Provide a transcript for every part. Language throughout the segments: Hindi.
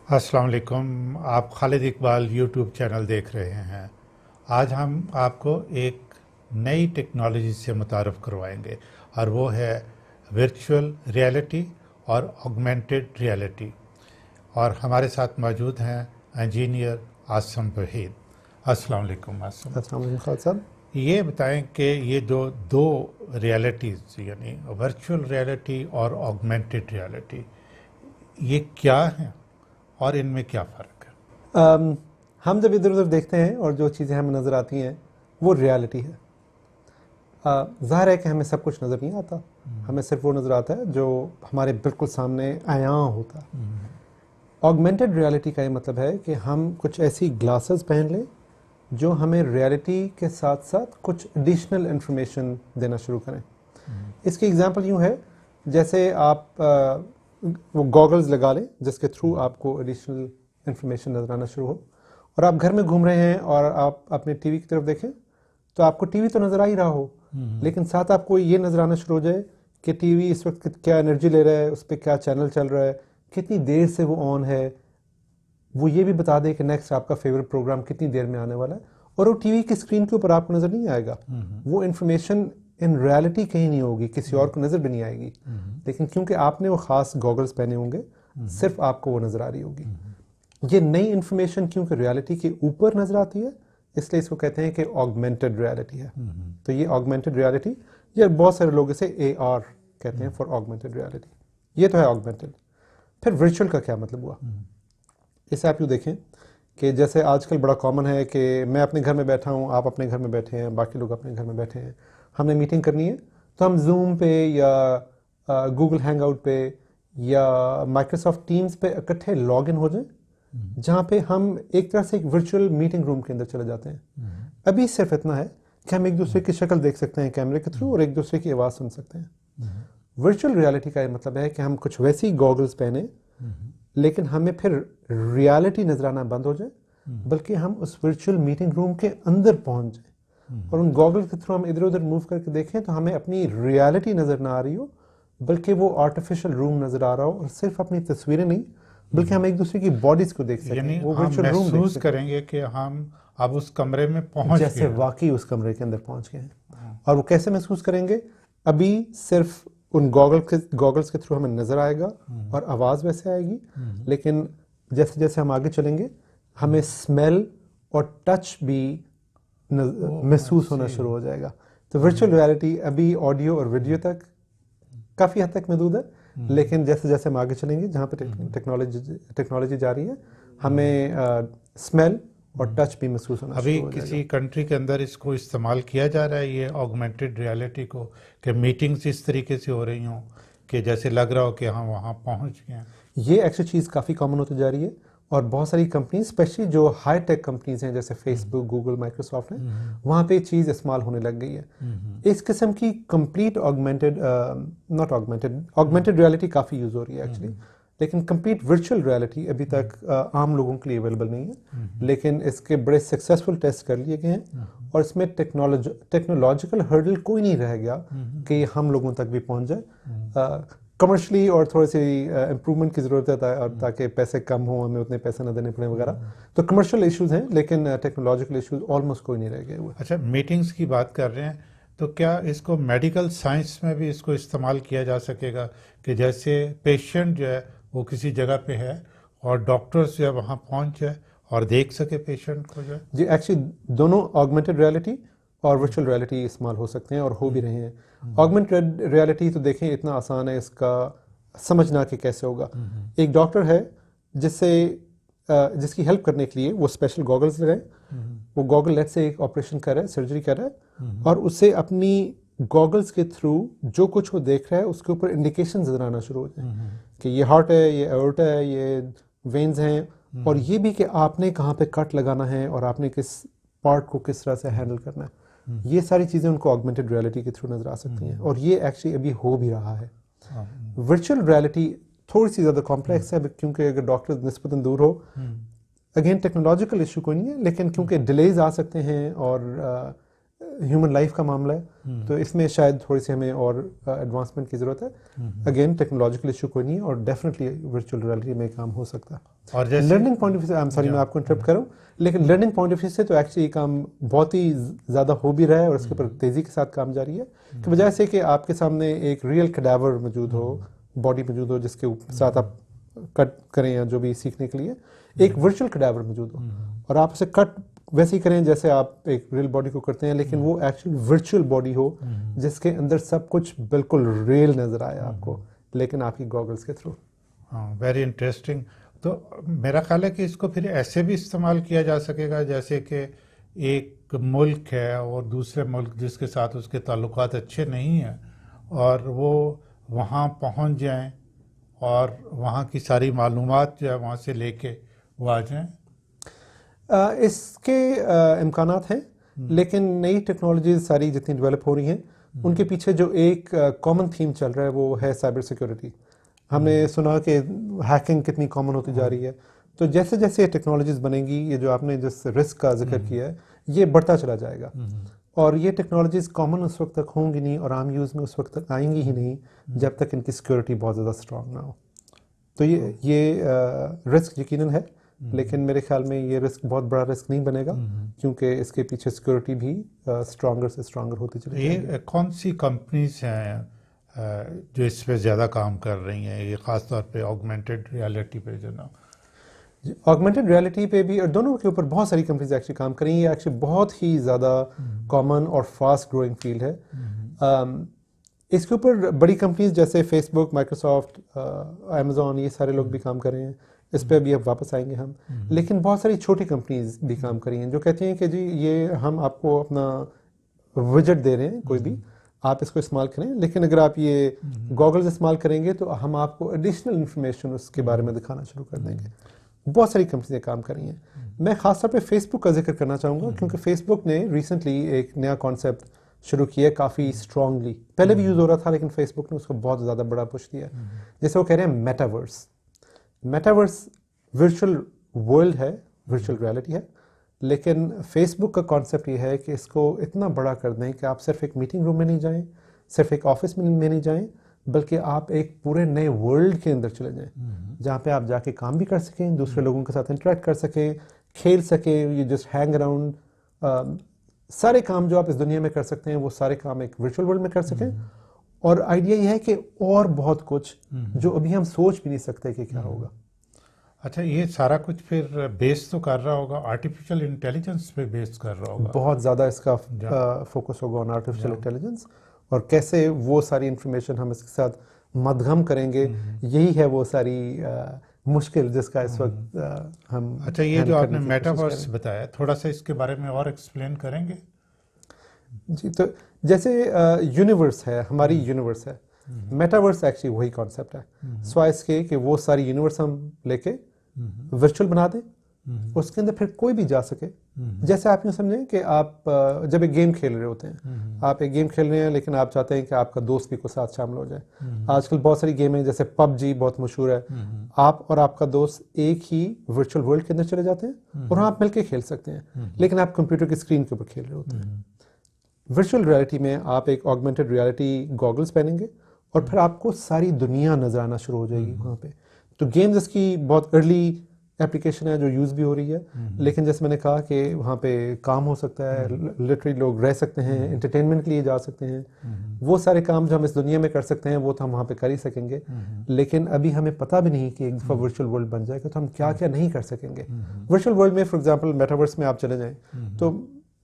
अस्सलाम वालेकुम। आप खालिद इकबाल यूट्यूब चैनल देख रहे हैं। आज हम आपको एक नई टेक्नोलॉजी से मुतारफ़ करवाएंगे और वो है वर्चुअल रियलिटी और ऑगमेंटेड रियलिटी। और हमारे साथ मौजूद हैं इंजीनियर आसम वहीद। अस्सलाम वालेकुम आसम। अस्सलाम वालेकुम खालिद साहब। ये बताएं कि ये जो दो रियलिटीज़ यानी वर्चुअल रियलिटी और ऑगमेंटेड रियलिटी ये क्या हैं और इनमें क्या फ़र्क है? हम जब इधर उधर देखते हैं और जो चीज़ें हमें नज़र आती हैं वो रियलिटी है। ज़ाहिर है कि हमें सब कुछ नज़र नहीं आता, हमें सिर्फ वो नज़र आता है जो हमारे बिल्कुल सामने आयां होता है। ऑगमेंटेड रियलिटी का ये मतलब है कि हम कुछ ऐसी ग्लासेस पहन लें जो हमें रियलिटी के साथ साथ कुछ एडिशनल इंफॉर्मेशन देना शुरू करें। इसकी एग्जांपल यूँ है जैसे आप वो गॉगल्स लगा लें जिसके थ्रू आपको एडिशनल इंफॉर्मेशन नज़र आना शुरू हो, और आप घर में घूम रहे हैं और आप अपने टीवी की तरफ देखें तो आपको टीवी तो नज़र आ ही रहा हो, लेकिन साथ आपको ये नज़र आना शुरू हो जाए कि टीवी इस वक्त क्या एनर्जी ले रहा है, उस पर क्या चैनल चल रहा है, कितनी देर से वो ऑन है, वो ये भी बता दे कि नेक्स्ट आपका फेवरेट प्रोग्राम कितनी देर में आने वाला है। और वो टीवी की स्क्रीन के ऊपर आपको नज़र नहीं आएगा, वो इन्फॉर्मेशन इन रियलिटी कहीं नहीं होगी, किसी और को नज़र भी नहीं आएगी, लेकिन क्योंकि आपने वो ख़ास गॉगल्स पहने होंगे सिर्फ आपको वो नज़र आ रही होगी। ये नई इन्फॉर्मेशन क्योंकि रियलिटी के ऊपर नज़र आती है इसलिए इसको कहते हैं कि ऑगमेंटेड रियलिटी है। तो ये ऑगमेंटेड रियलिटी, ये बहुत सारे लोग इसे AR कहते हैं फॉर ऑगमेंटेड रियलिटी। ये तो है ऑगमेंटेड। फिर वर्चुअल का क्या मतलब हुआ? इसे आप यूँ देखें कि जैसे आजकल बड़ा कॉमन है कि मैं अपने घर में बैठा हूँ, आप अपने घर में बैठे हैं, बाकी लोग अपने घर में बैठे हैं, हमने मीटिंग करनी है तो हम जूम पे या गूगल हैंगआउट पे या माइक्रोसॉफ्ट टीम्स पे इकट्ठे लॉग इन हो जाएं, जहाँ पे हम एक तरह से एक वर्चुअल मीटिंग रूम के अंदर चले जाते हैं। अभी सिर्फ इतना है कि हम एक दूसरे की शक्ल देख सकते हैं कैमरे के थ्रू और एक दूसरे की आवाज़ सुन सकते हैं। वर्चुअल रियलिटी का ये मतलब है कि हम कुछ वैसी गॉगल्स पहने लेकिन हमें फिर रियलिटी नजर आना बंद हो जाए, बल्कि हम उस वर्चुअल मीटिंग रूम के अंदर पहुंच जाए और उन गॉगल्स के थ्रू हम इधर उधर मूव करके देखें तो हमें अपनी रियलिटी नजर ना आ रही हो, बल्कि वो आर्टिफिशियल रूम नजर आ रहा हो, और सिर्फ अपनी तस्वीरें नहीं बल्कि हम एक दूसरे की बॉडीज को देख यानी सकें, वो हम वर्चुअल रूम देख महसूस सकें, करेंगे कि हम अब उस कमरे में पहुंच गए जैसे हैं। वाकई उस कमरे के अंदर पहुंच गए हैं। और वो कैसे महसूस करेंगे? अभी सिर्फ उन गॉगल्स के थ्रू हमें नजर आएगा और आवाज़ वैसे आएगी, लेकिन जैसे जैसे हम आगे चलेंगे हमें स्मेल और टच भी महसूस होना शुरू हो जाएगा। तो वर्चुअल रियलिटी अभी ऑडियो और वीडियो तक काफ़ी हद तक महदूद है, लेकिन जैसे जैसे हम आगे चलेंगे जहाँ पे टेक्नोलॉजी जा रही है हमें स्मेल और टच भी महसूस होना अभी शुरू हो किसी जाएगा। कंट्री के अंदर इसको इस्तेमाल किया जा रहा है ये ऑगमेंटेड रियलिटी को, कि मीटिंग्स इस तरीके से हो रही हों कि जैसे लग रहा हो कि हम वहाँ पहुँच गए हैं। ये एक्चुअली चीज़ काफ़ी कॉमन होती जा रही है और बहुत सारी कंपनीज, स्पेशली जो हाई टेक कंपनीज हैं जैसे फेसबुक, गूगल, माइक्रोसॉफ्ट हैं, वहाँ पे चीज़ इस्तेमाल होने लग गई है। इस किस्म की कंप्लीट ऑगमेंटेड रियलिटी काफ़ी यूज़ हो रही है एक्चुअली, लेकिन कंप्लीट वर्चुअल रियलिटी अभी तक आम लोगों के लिए अवेलेबल नहीं है, लेकिन इसके बड़े सक्सेसफुल टेस्ट कर लिए गए हैं और इसमें टेक्नोलॉजिकल हर्डल कोई नहीं रह गया कि हम लोगों तक भी पहुंच जाए। कमर्शली और थोड़ी सी इम्प्रूवमेंट की ज़रूरत है और ताकि पैसे कम हो, हमें उतने पैसे ना देने पड़े वगैरह, तो कमर्शियल इश्यूज़ हैं, लेकिन टेक्नोलॉजिकल इश्यूज़ ऑलमोस्ट कोई नहीं रह गए हुए। अच्छा, मीटिंग्स की बात कर रहे हैं तो क्या इसको मेडिकल साइंस में भी इसको इस्तेमाल किया जा सकेगा कि जैसे पेशेंट जो है वो किसी जगह पे है और डॉक्टर्स जो है वहाँ पहुँच जाए और देख सके पेशेंट को जो है? जी, एक्चुअली दोनों ऑगमेंटेड रियलिटी और वर्चुअल रियलिटी इस्तेमाल हो सकते हैं और हो भी रहे हैं। ऑगमेंटेड रियलिटी तो देखें इतना आसान है इसका समझना कि कैसे होगा। एक डॉक्टर है जिसकी हेल्प करने के लिए वो स्पेशल गॉगल्स लगाए, वो गॉगल लेट से एक ऑपरेशन कर रहा है, सर्जरी कर रहा है, और उसे अपनी गॉगल्स के थ्रू जो कुछ वो देख रहा है उसके ऊपर इंडिकेशन नजर आना शुरू हो जाए कि ये हार्ट है, ये एओर्टा है, ये वेन्स हैं, और ये भी कि आपने कहाँ पे कट लगाना है और आपने किस पार्ट को किस तरह से हैंडल करना है। ये सारी चीज़ें उनको ऑगमेंटेड रियलिटी के थ्रू नजर आ सकती हैं और ये एक्चुअली अभी हो भी रहा है। वर्चुअल रियलिटी थोड़ी सी ज़्यादा कॉम्प्लेक्स है क्योंकि अगर डॉक्टर निस्बतन दूर हो, अगेन टेक्नोलॉजिकल इशू कोई नहीं है, लेकिन क्योंकि डिलेज आ सकते हैं और ह्यूमन लाइफ का मामला है, तो इसमें शायद थोड़ी सी हमें और एडवांसमेंट की ज़रूरत है। अगेन टेक्नोलॉजिकल इशू कोई नहीं है और डेफिनेटली वर्चुअल रियलिटी में काम हो सकता है। और जैसे लर्निंग पॉइंट ऑफ व्यू से, आई एम सॉरी मैं आपको इंटरप्ट करूँ, लेकिन लर्निंग पॉइंट ऑफ व्यू से तो एक्चुअली काम बहुत ही ज़्यादा हो भी रहा है और इसके ऊपर तेज़ी के साथ काम जारी है, कि बजाय से कि आपके सामने एक रियल कैडावर मौजूद हो, बॉडी मौजूद हो जिसके साथ आप कट करें या जो भी सीखने के लिए, एक वर्चुअल कैडावर मौजूद हो और आप उसे कट वैसे ही करें जैसे आप एक रियल बॉडी को करते हैं, लेकिन वो एक्चुअल वर्चुअल बॉडी हो जिसके अंदर सब कुछ बिल्कुल रियल नज़र आए आपको, लेकिन आपकी गॉगल्स के थ्रू। हाँ, वेरी इंटरेस्टिंग। तो मेरा ख्याल है कि इसको फिर ऐसे भी इस्तेमाल किया जा सकेगा जैसे कि एक मुल्क है और दूसरे मुल्क जिसके साथ उसके ताल्लुकात अच्छे नहीं हैं और वो वहाँ पहुँच जाएं और वहाँ की सारी मालूमात जो है वहाँ से लेके वो आ जाएं। इसके इम्कानात हैं, लेकिन नई टेक्नोलॉजीज सारी जितनी डेवलप हो रही हैं उनके पीछे जो एक कॉमन थीम चल रहा है वो है साइबर सिक्योरिटी। हमने सुना कि हैकिंग कितनी कॉमन होती जा रही है, तो जैसे जैसे ये टेक्नोलॉजीज बनेंगी, ये जो आपने जिस रिस्क का जिक्र किया है ये बढ़ता चला जाएगा और ये टेक्नोलॉजीज कॉमन उस वक्त तक होंगी नहीं और आम यूज़ में उस वक्त तक आएंगी ही नहीं जब तक इनकी सिक्योरिटी बहुत ज़्यादा स्ट्रांग ना हो। तो ये रिस्क यकीनन है, लेकिन मेरे ख्याल में ये रिस्क बहुत बड़ा रिस्क नहीं बनेगा क्योंकि इसके पीछे सिक्योरिटी भी स्ट्रांगर से स्ट्रांगर होती चली जाएगी। ये कौन सी कंपनीज हैं जो इस पे ज़्यादा काम कर रही हैं, ये ख़ास तौर पे ऑगमेंटेड रियलिटी पे जो ना? ऑगमेंटेड रियलिटी पे भी और दोनों के ऊपर बहुत सारी कंपनीज एक्चुअली काम कर रही हैं। ये एक्चुअली बहुत ही ज़्यादा कॉमन और फास्ट ग्रोइंग फील्ड है। इसके ऊपर बड़ी कंपनीज जैसे फेसबुक, माइक्रोसॉफ्ट, अमेज़ॉन, ये सारे लोग भी काम कर रहे हैं। इस पर भी अब वापस आएंगे हम, लेकिन बहुत सारी छोटी कंपनीज भी काम कर रही हैं जो कहती हैं कि जी ये हम आपको अपना विजेट दे रहे हैं, कोई भी आप इसको इस्तेमाल करें, लेकिन अगर आप ये गॉगल्स इस्तेमाल करेंगे तो हम आपको एडिशनल इन्फॉर्मेशन उसके बारे में दिखाना शुरू कर देंगे। बहुत सारी कंपनियां काम कर रही हैं। मैं खासतौर पे फेसबुक का जिक्र करना चाहूँगा क्योंकि फेसबुक ने रिसेंटली एक नया कॉन्सेप्ट शुरू किया है काफ़ी स्ट्रांगली। पहले भी यूज़ हो रहा था लेकिन फेसबुक ने उसको बहुत ज़्यादा बड़ा पुश दिया है। जैसे वो कह रहे हैं मेटावर्स। मेटावर्स वर्चुअल वर्ल्ड है, वर्चुअल रियलिटी है, लेकिन फेसबुक का कॉन्सेप्ट ये है कि इसको इतना बड़ा कर दें कि आप सिर्फ एक मीटिंग रूम में नहीं जाएं, सिर्फ एक ऑफिस में नहीं जाएं, बल्कि आप एक पूरे नए वर्ल्ड के अंदर चले जाएं जहाँ पे आप जाके काम भी कर सकें, दूसरे लोगों के साथ इंटरेक्ट कर सकें, खेल सकें, यू जस्ट हैंग अराउंड। सारे काम जो आप इस दुनिया में कर सकते हैं वो सारे काम एक वर्चुअल वर्ल्ड में कर सकें। और आइडिया ये है कि और बहुत कुछ जो अभी हम सोच भी नहीं सकते कि क्या होगा। अच्छा, ये सारा कुछ फिर बेस तो कर रहा होगा आर्टिफिशियल इंटेलिजेंस पे बेस कर रहा होगा? बहुत ज़्यादा इसका फोकस होगा ऑन आर्टिफिशियल इंटेलिजेंस और कैसे वो सारी इंफॉर्मेशन हम इसके साथ मदगम करेंगे, यही है वो सारी मुश्किल जिसका इस वक्त हम। अच्छा, ये जो आपने मेटावर्स बताया, थोड़ा सा इसके बारे में और एक्सप्लेन करेंगे? जी, तो जैसे यूनिवर्स है, हमारी यूनिवर्स है, मेटावर्स एक्चुअली वही कॉन्सेप्ट है। स्वाइस इसके कि वो सारी यूनिवर्स हम लेके वर्चुअल बना दें, उसके अंदर फिर कोई भी जा सके। जैसे आप यूँ समझें कि आप जब एक गेम खेल रहे होते हैं, आप एक गेम खेल रहे हैं लेकिन आप चाहते हैं कि आपका दोस्त भी को साथ शामिल हो जाए। आजकल बहुत सारी गेम है जैसे पबजी बहुत मशहूर है। आप और आपका दोस्त एक ही वर्चुअल वर्ल्ड के अंदर चले जाते हैं और आप मिलकर खेल सकते हैं, लेकिन आप कंप्यूटर की स्क्रीन के ऊपर खेल रहे होते हैं। वर्चुअल रियलिटी में आप एक ऑगमेंटेड रियलिटी गॉगल्स पहनेंगे और फिर आपको सारी दुनिया नजर आना शुरू हो जाएगी वहाँ पे। तो गेम्स इसकी बहुत अर्ली एप्लीकेशन है जो यूज़ भी हो रही है, लेकिन जैसे मैंने कहा कि वहाँ पे काम हो सकता है, लिटरली लोग रह सकते हैं, एंटरटेनमेंट के लिए जा सकते हैं। वो सारे काम जो हम इस दुनिया में कर सकते हैं वो तो हम वहाँ पे कर ही सकेंगे, लेकिन अभी हमें पता भी नहीं कि एक दफ़ा वर्चुअल वर्ल्ड बन जाएगा तो हम क्या क्या नहीं कर सकेंगे। वर्चुअल वर्ल्ड में फॉर एग्जाम्पल मेटावर्स में आप चले जाएँ तो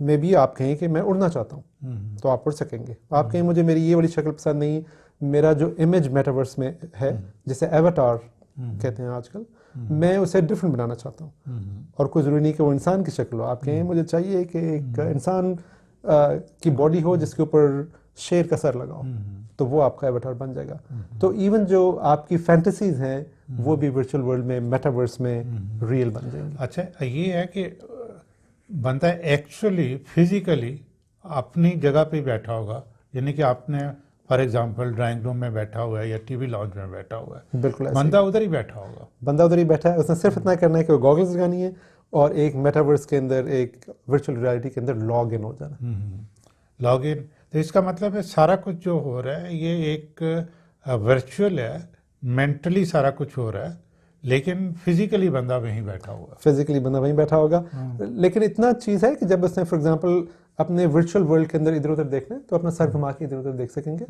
मे बी आप कहें कि मैं उड़ना चाहता हूँ तो आप उड़ सकेंगे। आप कहें मुझे मेरी ये वाली शक्ल पसंद नहीं, मेरा जो इमेज मेटावर्स में है जिसे एवाटार कहते हैं आजकल, मैं उसे डिफरेंट बनाना चाहता हूँ और कोई ज़रूरी नहीं कि वो इंसान की शक्ल हो। आप कहें मुझे चाहिए कि एक इंसान की बॉडी हो जिसके ऊपर शेर का सर लगा हो, तो वो आपका एवाटार बन जाएगा। तो इवन जो आपकी फैंटेसीज हैं वो भी वर्चुअल वर्ल्ड में, मेटावर्स में रियल बन जाएंगी। अच्छा, ये है कि बंदा एक्चुअली फिजिकली अपनी जगह पे बैठा होगा, यानी कि आपने फॉर एग्जांपल ड्राइंग रूम में बैठा हुआ है या टीवी लॉन्च में बैठा हुआ है, बिल्कुल बंदा उधर ही बैठा होगा। बंदा उधर ही बैठा है, उसने सिर्फ इतना करना है कि वो गॉगल्स लगानी है और एक मेटावर्स के अंदर, एक वर्चुअल रियलिटी के अंदर लॉग इन हो जाना। Log in. तो इसका मतलब है सारा कुछ जो हो रहा है ये एक वर्चुअल है, मेंटली सारा कुछ हो रहा है, लेकिन फिजिकली बंदा वहीं बैठा हुआ है। फिजिकली बंदा वहीं बैठा होगा। लेकिन इतना चीज़ है कि जब उसने फॉर एग्जांपल अपने वर्चुअल वर्ल्ड के अंदर इधर उधर देखना है तो अपना सर घुमा के इधर उधर देख सकेंगे।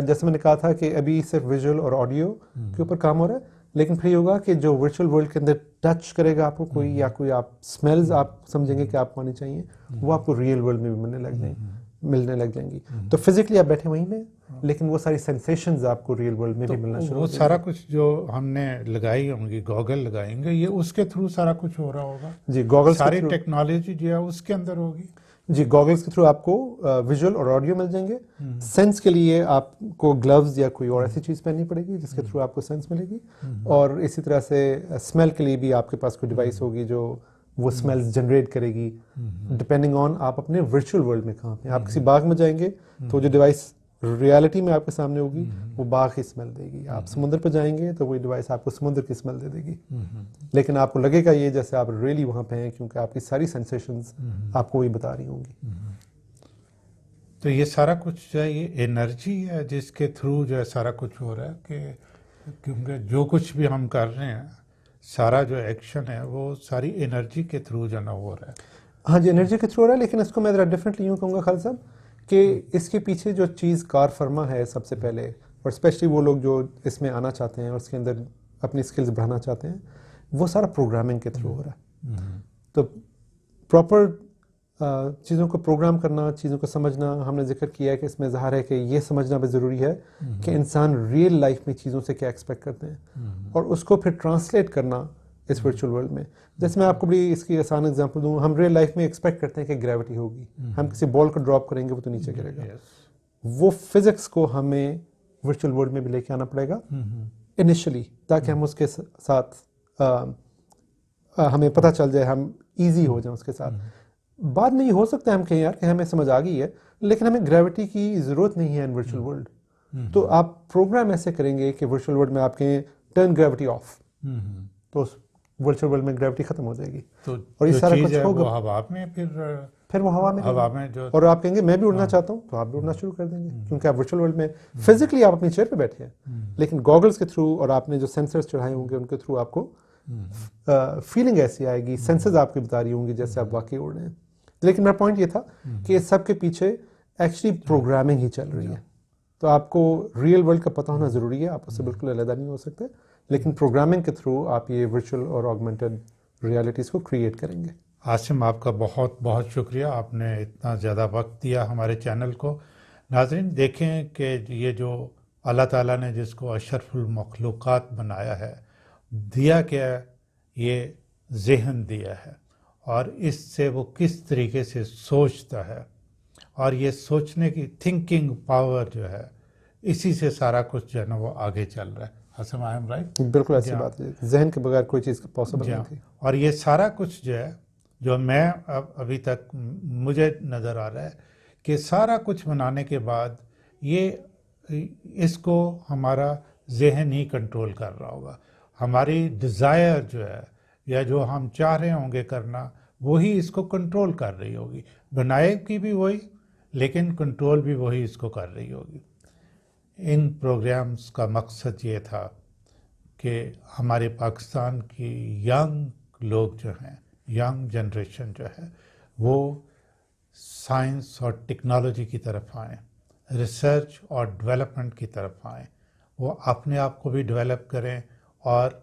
जैसे मैंने कहा था कि अभी सिर्फ विजुअल और ऑडियो के ऊपर काम हो रहा है, लेकिन फिर ये होगा कि जो वर्चुअल वर्ल्ड के अंदर टच करेगा आपको कोई, या कोई आप स्मेल्स आप समझेंगे कि आपको आनी चाहिए, वो आपको रियल वर्ल्ड में भी मिलने लग जाएंगी। तो फिजिकली आप बैठे वहीं में, लेकिन वो सारी सेंसेशंस आपको रियल वर्ल्ड में भी मिलना शुरू वो सारा कुछ जो हमने लगाई होंगी, गॉगल लगाएंगे, ये उसके थ्रू सारा कुछ हो रहा होगा जी। गॉगल्स सारी टेक्नोलॉजी जो है उसके अंदर होगी जी। गॉगल्स के थ्रू आपको विजुअल और ऑडियो मिल जाएंगे। सेंस के लिए आपको ग्लव्स या कोई और ऐसी चीज़ पहननी पड़ेगी जिसके थ्रू आपको सेंस मिलेगी। और इसी तरह से स्मेल के लिए भी आपके पास कोई डिवाइस होगी जो वो स्मेल्स जनरेट करेगी, डिपेंडिंग ऑन आप अपने वर्चुअल वर्ल्ड में कहाँ पे। आप किसी बाग में जाएंगे तो जो डिवाइस रियलिटी में आपके सामने होगी वो बाग की स्मेल देगी। आप समुद्र पर जाएंगे तो वही डिवाइस आपको समुद्र की स्मेल दे देगी। लेकिन आपको लगेगा ये जैसे आप रियली वहाँ पे हैं, क्योंकि आपकी सारी सेंसेशंस आपको वही बता रही होंगी। तो ये सारा कुछ जो है ये एनर्जी है जिसके थ्रू जो है सारा कुछ हो रहा है, कि क्योंकि जो कुछ भी हम कर रहे हैं सारा जो एक्शन है वो सारी एनर्जी के थ्रू जो ना हो रहा है। हाँ जी, एनर्जी के थ्रू हो रहा है। लेकिन इसको मैं ज़रा डिफरेंटली यूँ कहूँगा खालिद साहब कि इसके पीछे जो चीज़ कार फर्मा है सबसे पहले, और स्पेशली वो लोग जो इसमें आना चाहते हैं और उसके अंदर अपनी स्किल्स बढ़ाना चाहते हैं, वो सारा प्रोग्रामिंग के थ्रू हो रहा है। तो प्रॉपर चीज़ों को प्रोग्राम करना, चीज़ों को समझना, हमने जिक्र किया है कि इसमें ज़ाहिर है कि ये समझना भी ज़रूरी है कि इंसान रियल लाइफ में चीज़ों से क्या एक्सपेक्ट करते हैं और उसको फिर ट्रांसलेट करना इस वर्चुअल वर्ल्ड में। जैसे मैं आपको बड़ी इसकी आसान एग्जांपल दूं, हम रियल लाइफ में एक्सपेक्ट करते हैं कि ग्रेविटी होगी, हम किसी बॉल को ड्रॉप करेंगे वो तो नीचे गिरेगा। वो फिजिक्स को हमें वर्चुअल वर्ल्ड में भी लेके आना पड़ेगा इनिशियली, ताकि हम उसके साथ हमें पता चल जाए, हम ईजी हो जाए उसके साथ। बाद में ये हो सकता है हम कहें यार कि हमें समझ आ गई है, लेकिन हमें ग्रेविटी की ज़रूरत नहीं है इन वर्चुअल वर्ल्ड। तो आप प्रोग्राम ऐसे करेंगे कि वर्चुअल वर्ल्ड में आप कहें टर्न ग्रेविटी ऑफ, तो वर्चुअल वर्ल्ड में ग्रेविटी खत्म हो जाएगी। तो और ये सारा कुछ होगा हवा में, फिर वो हवा में जो, और आप कहेंगे मैं भी उड़ना चाहता हूँ, तो आप भी उड़ना शुरू कर देंगे, क्योंकि आप वर्चुअल वर्ल्ड में फिजिकली आप अपनी चेयर पे बैठे हैं, लेकिन गॉगल्स के थ्रू और आपने जो सेंसर्स चढ़ाए होंगे उनके थ्रू आपको फीलिंग ऐसी आएगी, सेंसेस आपकी बता रही होंगी जैसे आप वाकई उड़ रहे हैं। लेकिन मेरा पॉइंट ये था कि इस सब के पीछे एक्चुअली प्रोग्रामिंग ही चल रही है। तो आपको रियल वर्ल्ड का पता होना ज़रूरी है, आप उससे बिल्कुल अलग नहीं हो सकते, लेकिन प्रोग्रामिंग के थ्रू आप ये वर्चुअल और ऑगमेंटेड रियलिटीज़ को क्रिएट करेंगे। आसिम, आपका बहुत बहुत शुक्रिया, आपने इतना ज़्यादा वक्त दिया हमारे चैनल को। नाज़रीन देखें कि ये जो अल्लाह ताला ने जिसको अशरफुल मखलूक़ात बनाया है, दिया क्या, ये ज़हन दिया है और इससे वो किस तरीके से सोचता है, और ये सोचने की थिंकिंग पावर जो है, इसी से सारा कुछ जो है ना वो आगे चल रहा है। Asim, I am right? बिल्कुल ऐसी बात है, जहन के बगैर कोई चीज़ पॉसिबल नहीं थी। और ये सारा कुछ जो है, जो मैं अभी तक मुझे नज़र आ रहा है कि सारा कुछ बनाने के बाद ये इसको हमारा जहन ही कंट्रोल कर रहा होगा। हमारी डिज़ायर जो है या जो हम चाह रहे होंगे करना, वही इसको कंट्रोल कर रही होगी। बनाए की भी वही, लेकिन कंट्रोल भी वही इसको कर रही होगी। इन प्रोग्राम्स का मकसद ये था कि हमारे पाकिस्तान की यंग लोग जो हैं, यंग जनरेशन जो है, वो साइंस और टेक्नोलॉजी की तरफ आएँ, रिसर्च और डेवलपमेंट की तरफ आएँ, वो अपने आप को भी डेवलप करें और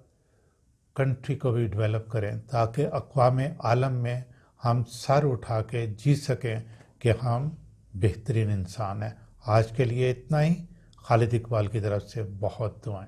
कंट्री को भी डेवलप करें, ताकि अक़वाम आलम में हम सर उठा के जी सकें कि हम बेहतरीन इंसान हैं। आज के लिए इतना ही। खालिद इकबाल की तरफ से बहुत दुआएं।